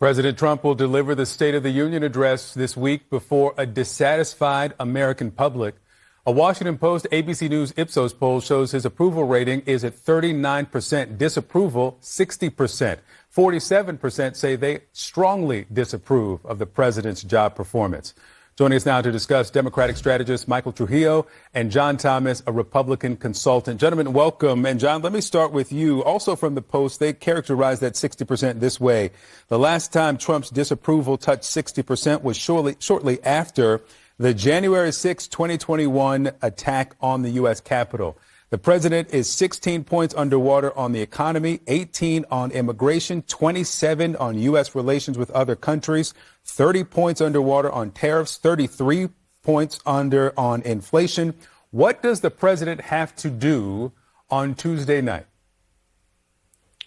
President Trump will deliver the State of the Union address this week before a dissatisfied American public. A Washington Post ABC News Ipsos poll shows his approval rating is at 39%, disapproval 60%. 47% say they strongly disapprove of the president's job performance. Joining us now to discuss, Democratic strategist Michael Trujillo and John Thomas, a Republican consultant. Gentlemen, welcome. And John, let me start with you. Also from the Post, they characterize that 60% this way. The last time Trump's disapproval touched 60% was shortly after the January 6, 2021 attack on the U.S. Capitol. The president is 16 points underwater on the economy, 18 on immigration, 27 on U.S. relations with other countries, 30 points underwater on tariffs, 33 points under on inflation. What does the president have to do on Tuesday night?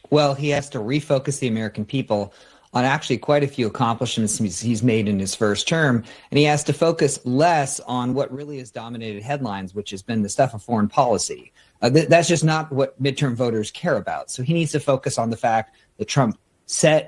Well, he has to refocus the American people on actually quite a few accomplishments he's made in his first term. And he has to focus less on what really has dominated headlines, which has been the stuff of foreign policy. That's just not what midterm voters care about. So he needs to focus on the fact that Trump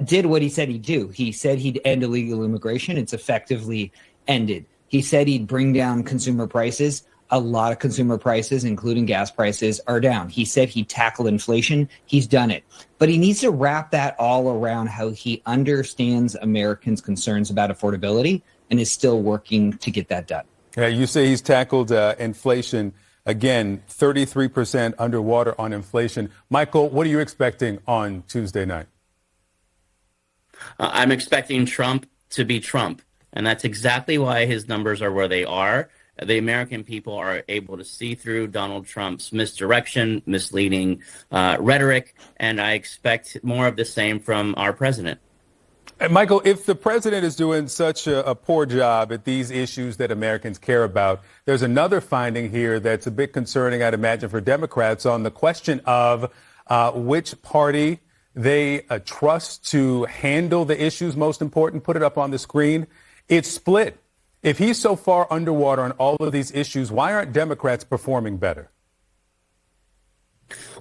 did what he said he'd do. He said he'd end illegal immigration. It's effectively ended. He said he'd bring down consumer prices. A lot of consumer prices, including gas prices, are down. He said he'd tackle inflation. He's done it. But he needs to wrap that all around how he understands Americans' concerns about affordability and is still working to get that done. Yeah, you say he's tackled inflation. Again, 33% underwater on inflation. Michael, what are you expecting on Tuesday night? I'm expecting Trump to be Trump. And that's exactly why his numbers are where they are. The American people are able to see through Donald Trump's misdirection, misleading rhetoric, and I expect more of the same from our president. And Michael, if the president is doing such a poor job at these issues that Americans care about, there's another finding here that's a bit concerning, I'd imagine, for Democrats on the question of which party they trust to handle the issues most important. Put it up on the screen. It's split. If he's so far underwater on all of these issues, why aren't Democrats performing better?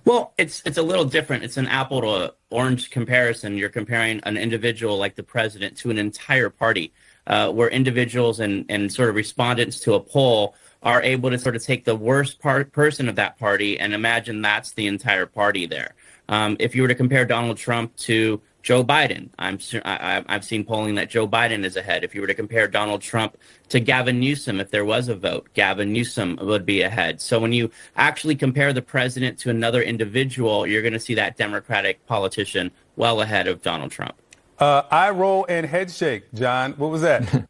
Well, it's a little different. It's an apple to orange comparison. You're comparing an individual like the president to an entire party, where individuals and sort of respondents to a poll are able to sort of take the worst person of that party and imagine that's the entire party there. If you were to compare Donald Trump to Joe Biden, I've seen polling that Joe Biden is ahead. If you were to compare Donald Trump to Gavin Newsom, if there was a vote, Gavin Newsom would be ahead. So when you actually compare the president to another individual, you're going to see that Democratic politician well ahead of Donald Trump. Eye roll and head shake. John, what was that?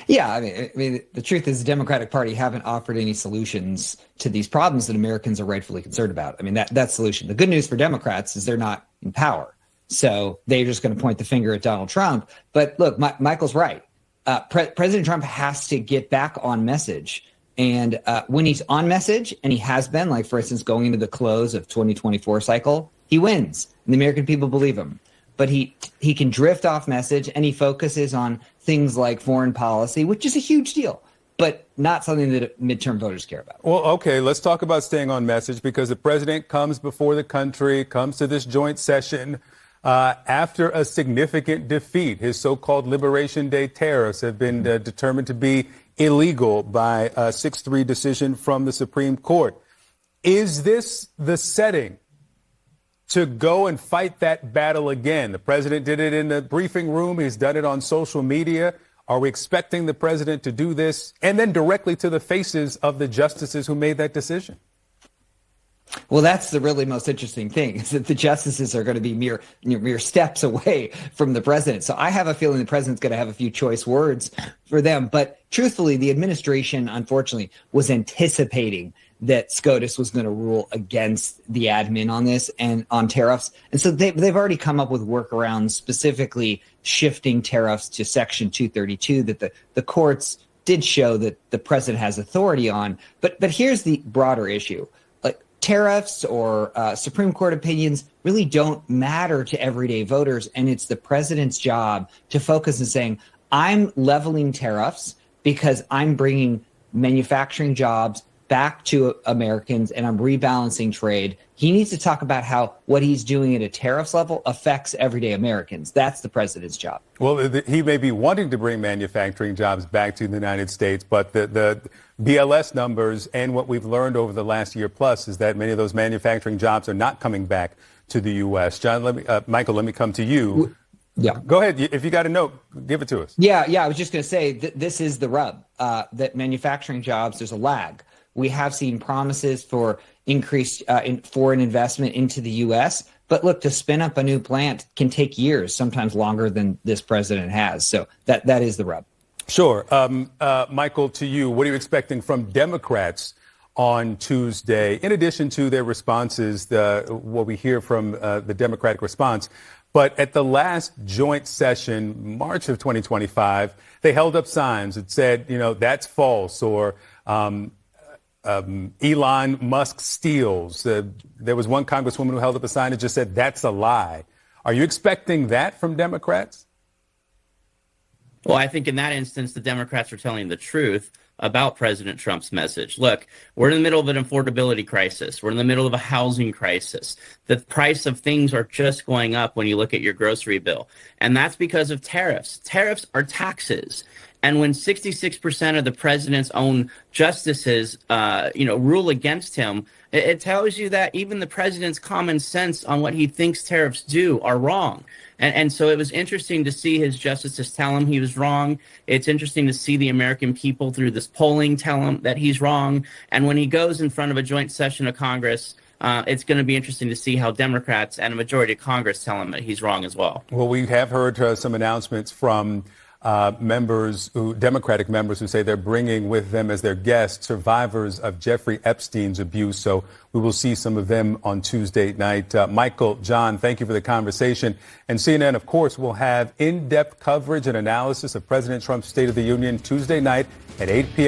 Yeah, I mean, the truth is the Democratic Party haven't offered any solutions to these problems that Americans are rightfully concerned about. I mean, that's solution. The good news for Democrats is they're not in power. So they're just going to point the finger at Donald Trump. But look, Michael's right. President Trump has to get back on message. And when he's on message, and he has been, like, for instance, going into the close of 2024 cycle, he wins. And the American people believe him. But he can drift off message, and he focuses on things like foreign policy, which is a huge deal, but not something that midterm voters care about. Well, okay, let's talk about staying on message, because the president comes before the country, comes to this joint session after a significant defeat. His so-called Liberation Day tariffs have been determined to be illegal by a 6-3 decision from the Supreme Court. Is this the setting to go and fight that battle again? The president did it in the briefing room. He's done it on social media. Are we expecting the president to do this and then directly to the faces of the justices who made that decision? Well, that's the really most interesting thing, is that the justices are going to be mere steps away from the president. So I have a feeling the president's going to have a few choice words for them. But truthfully, the administration, unfortunately, was anticipating that SCOTUS was going to rule against the admin on this and on tariffs. And so they've already come up with workarounds, specifically shifting tariffs to Section 232 that the courts did show that the president has authority on. But here's the broader issue. Like, tariffs or Supreme Court opinions really don't matter to everyday voters. And it's the president's job to focus on saying, I'm leveling tariffs because I'm bringing manufacturing jobs back to Americans, and I'm rebalancing trade. He needs to talk about how what he's doing at a tariffs level affects everyday Americans. That's the president's job. Well, he may be wanting to bring manufacturing jobs back to the United States, but the BLS numbers and what we've learned over the last year plus is that many of those manufacturing jobs are not coming back to the U.S. John, Michael, let me come to you. Yeah. Go ahead. If you got a note, give it to us. Yeah. I was just going to say this is the rub, that manufacturing jobs, there's a lag. We have seen promises for increased foreign investment into the U.S., but look, to spin up a new plant can take years, sometimes longer than this president has. So that is the rub. Sure. Michael, to you, what are you expecting from Democrats on Tuesday, in addition to their responses, what we hear from the Democratic response? But at the last joint session, March of 2025, they held up signs that said, that's false, or Elon Musk steals. There was one congresswoman who held up a sign that just said, that's a lie. Are you expecting that from Democrats? Well, I think in that instance, the Democrats are telling the truth about President Trump's message. Look, we're in the middle of an affordability crisis. We're in the middle of a housing crisis. The price of things are just going up when you look at your grocery bill. And that's because of tariffs. Tariffs are taxes. And when 66% of the president's own justices, rule against him, it tells you that even the president's common sense on what he thinks tariffs do are wrong. And so it was interesting to see his justices tell him he was wrong. It's interesting to see the American people through this polling tell him that he's wrong. And when he goes in front of a joint session of Congress, it's going to be interesting to see how Democrats and a majority of Congress tell him that he's wrong as well. Well, we have heard some announcements from Democratic members who say they're bringing with them as their guests survivors of Jeffrey Epstein's abuse. So we will see some of them on Tuesday night. Michael, John, thank you for the conversation. And CNN, of course, will have in-depth coverage and analysis of President Trump's State of the Union Tuesday night at 8 p.m.